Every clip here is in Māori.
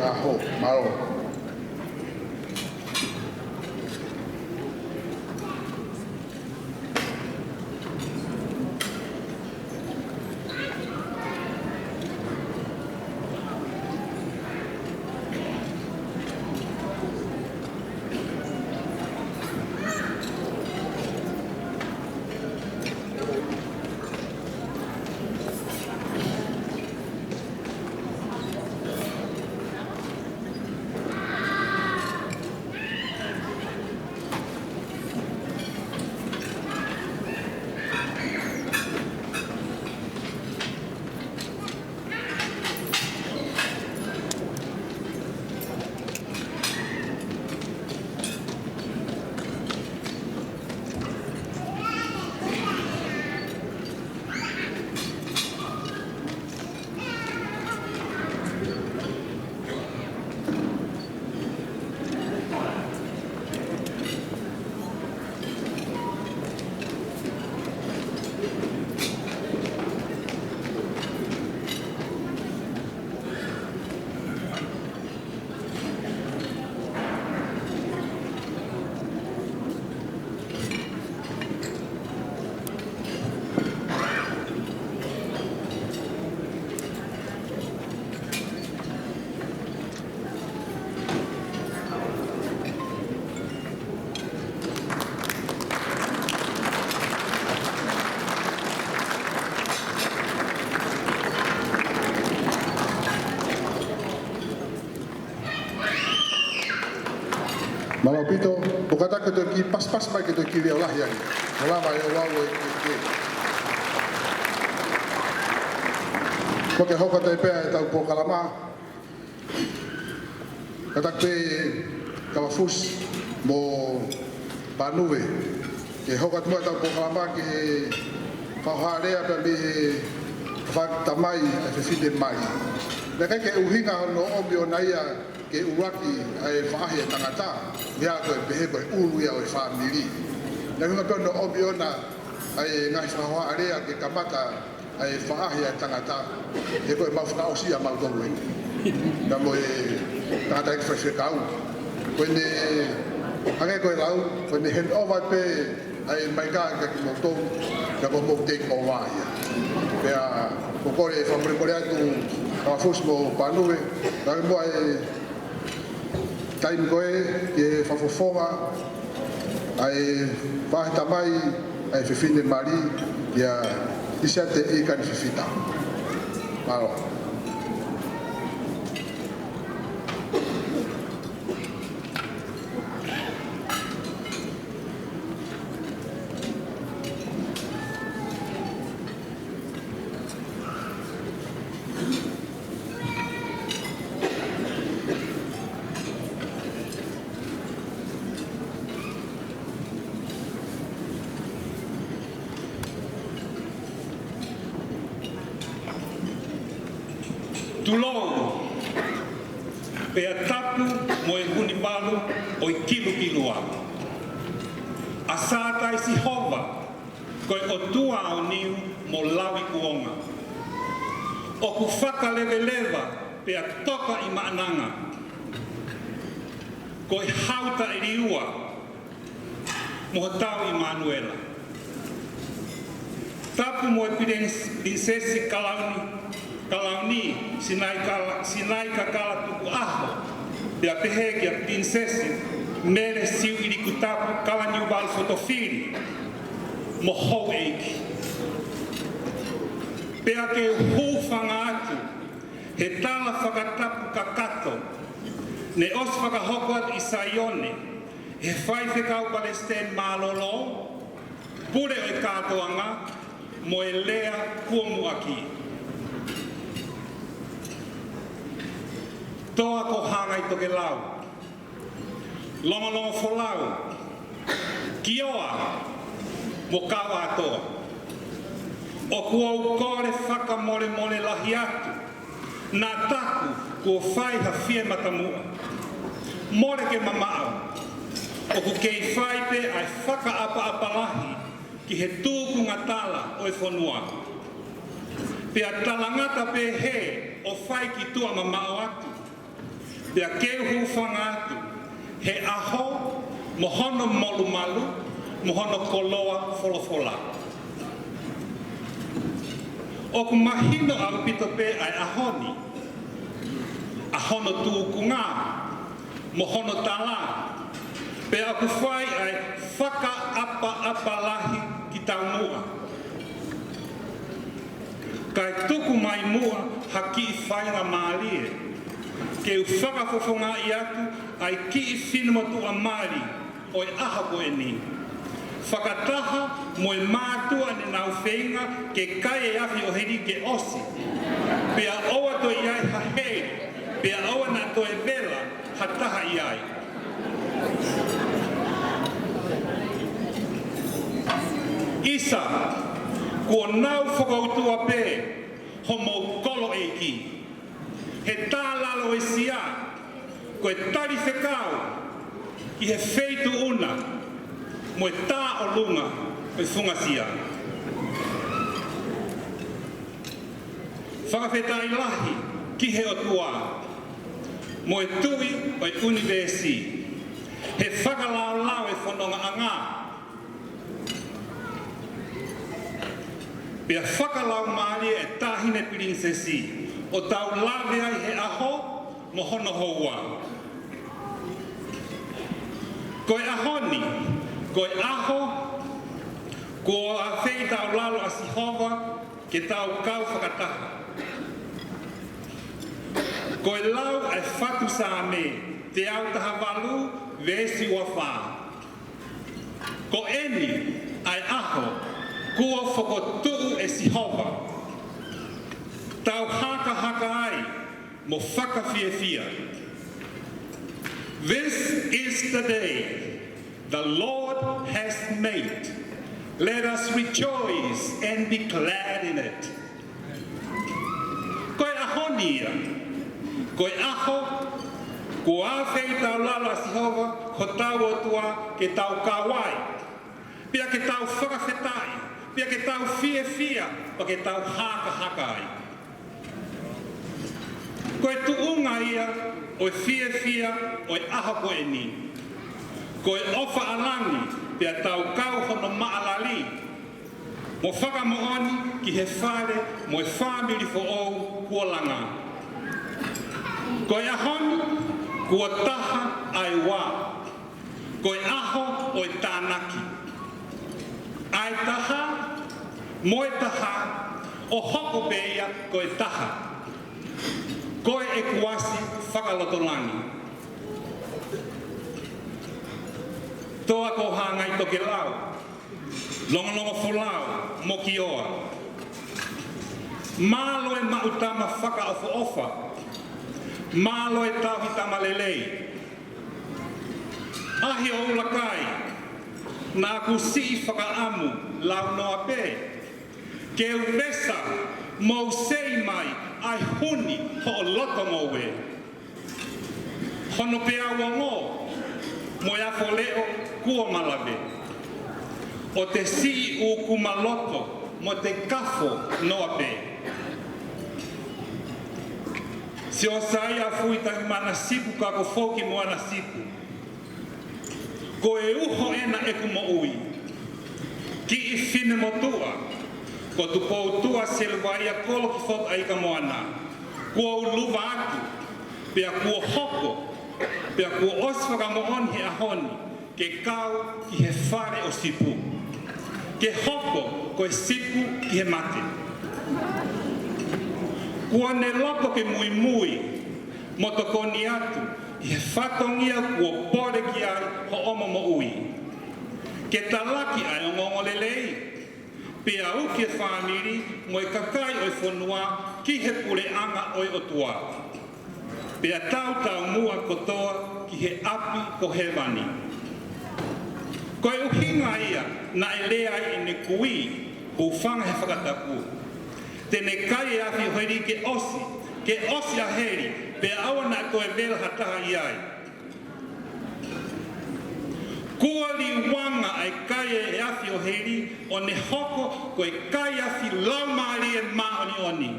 Aho, malo. Malo pito, pukata ke ki pas mai ke ki leo lah yang. Ola mai ola ke. Ko ke hoka te pe tau po kalama. Kata pe kawafus mo panuwe. Ke hoka mo tau po kalama ke faharea pe bi TAMAI Fifita mai. Leka ke uhinga no obio naia ke uraki ai fahe tangata dia ko pehe ko ulu ya o family na nga tono obiona ai ngai fawa area ke kamata ai fahe tangata e ko mafuka osia mal dole na mo e tangata ke fresh kau quindi anche ko lau quindi hand over pe ai mai ka ke moto na ko mo take over ya ko le family ko tu ka fusmo panue na mo ai time koe ke fafofonga ai TAMAI ai Fifita mari ya isa te ikan Fifita. Malo. Tulou pe tapu mo e huni balu o i kilu a sata i si hova ko o tua o niu mo lawi kuonga o ku whaka leva pe a toka i maananga ko i hauta i riua mo tau i Manuela tapu mo e prinsesi Kalauni sinai ka kala Tupoutu'A ya pehe a prinsesi mere siu iri kutapu kala niu bal fotofili mo hou eiki pe a ke hufanga atu he tala whakatapu kakato ne os whakahoko i Saione he whai whekau Palestine malolo pure o i katoanga mo e lea kuomuaki toa ko hanga i toke lau. Longa folau. Kioa mo kawa toa. O kua ukore whaka mole lahi atu. Nā taku kua whai ha fie matamua. More ke mamao. O ku kei whai pe ai whaka apa lahi ki he tūku ngatala o e whanua. Pea talangata pe he o whai ki tua mamao atu. Pea keu hu whangatu, he aho, mohono molu malu, mohono koloa folofola. O ku mahino au pito pe ai ahoni, ahono tuukunga, mohono tala, pe aku whai ai whaka apa lahi ki tau mua. Kai tuku mai mua haki I whainga maalie, ke u whakafofongai atu ai ki I whinamatu maari o e aha koe ni. Whakataha mo e mātua ne nau whenga ke kai e ahi o heri ke osi. Pea oa to iai ha hei, pea oa na to e vela ha taha iai. Isa, kua nau whakautua pē, homo KOLO-KI. He tā lalo e sia, koe tari whekau, ki he wheitu una, mo e tā o lunga, koe whunga sia. Whakawhetai lahi, ki he o tua, mo e tui o e universi. He whakalao lau e whanonga anga. Pea whakalau maari e tāhine prinsesi, o tau lawe ai he aho, mo hono houa. Koe ahoni, koe aho, ko a whei tau lalo a sihova, ke tau kau whakataha. Koe lau e whatu sa me, te au taha walu, vesi ua wha. Ko eni, ai aho, kua whakotuu e sihova. Tau haka ai, mo whakawhiawhia. This is the day the Lord has made. Let us rejoice and be glad in it. Koe ahonia, koe aho, ko a whei tau lala sihova, ho tau otua ke tau kawai. Pia ke tau whakawhetai, pia ke tau whiawhia, pa ke tau haka ai. Koe tuunga ia, o e whiawhia, o e aha koe ni. Koe ofa alangi, pia tau kau hono maalali. Mo whakamooni ki he whare, mo e whamiri fo ou kua langa. Koe ahoni, kua taha ai wā. Koe aho o e tānaki. Ai taha, mo e taha, o hoko beia koe taha. Koe e kuasi whakalotolangi. Toa ko hangai toke lau, longo fulau, mo ki oa. Malo e mautama whakaofa-ofa, malo e tauhitama lelei. Ahi o ulakai, nā ku sii whakaamu lau noa pē. Ke uvesa, mo sei mai, ai huni ho o loto mo we. Hono pe awa ngō, mo ia fo leo kua malawe. O te si u kumaloto, mo te kafo noa pe. Siosaia AFUITANGIMANA SIUKAKPFO'U-KI-MOANA sipu. Ko e uho ena e kumo ui. Ki I whine motua. Ko TUPOUTU'A SELUAVIA KOLO-KI-FOTU'AIKAMOANA. Kua uluwa aku, pea kua hoko, pea kua oswakamooni he ahoni, ke kau ki he whare o sipu. Ke hoko ko e sipu ki he mate. Kua ne loko ke mui, mo tokoni atu, I he whatongia kua pore ki ai ho omo mo ui. Ke talaki ai o ngongo lelei, pea u ke whamiri mo e kakai o e whanua ki he pure anga o e otua. Pea tau mua kotoa ki he api ko he wani. Ko e uhinga ia na e lea I ne kui hu whanga he whakatapu. Tene kai e ahi hoiri ke osi a heri, pea awa na koe vela hataha iai. Kua li wanga ai kai e afi o heri, o ne hoko koe kai afi lau maari e maoni oni.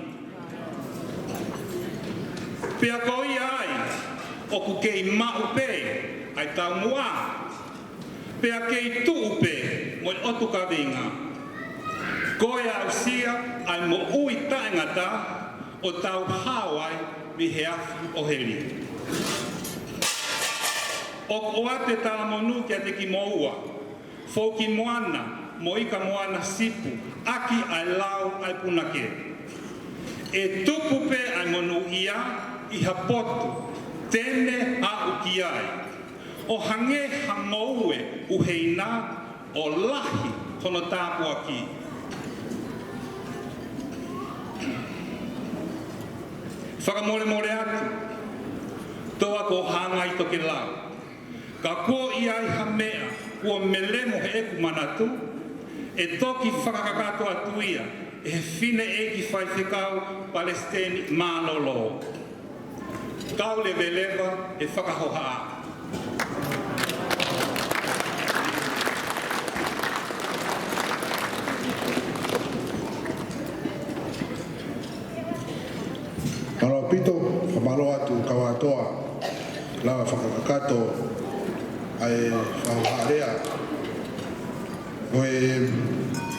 Pea ko ia ai, o ku kei maupe ai tau mua. Pea kei tuupe mo i otu ka vinga. Koe au sia ai mo ui taengata o tau hawai mi he afu o heli. O oate tala monu kia te ki moua. FAKAFOFONGAI mo Ikamoana Sipu aki ai lau ai punake. E tupupe ai monu ia i hapotu tene a uki ai. O hange hamoue uheina o lahi kono tāpua ki. Whakamore atu, toa ko hanga i toke lau. Ka kua ia i hamea, kua melemo he eku manatu, e toki whakakakato atu ia, e he whine e ki whaifekau Palestini mālolo. Kau lewe lewa e whakahoha a. Malo pito, kamalo atu kawatoa, lawa whakakakato ai whauharea. Oe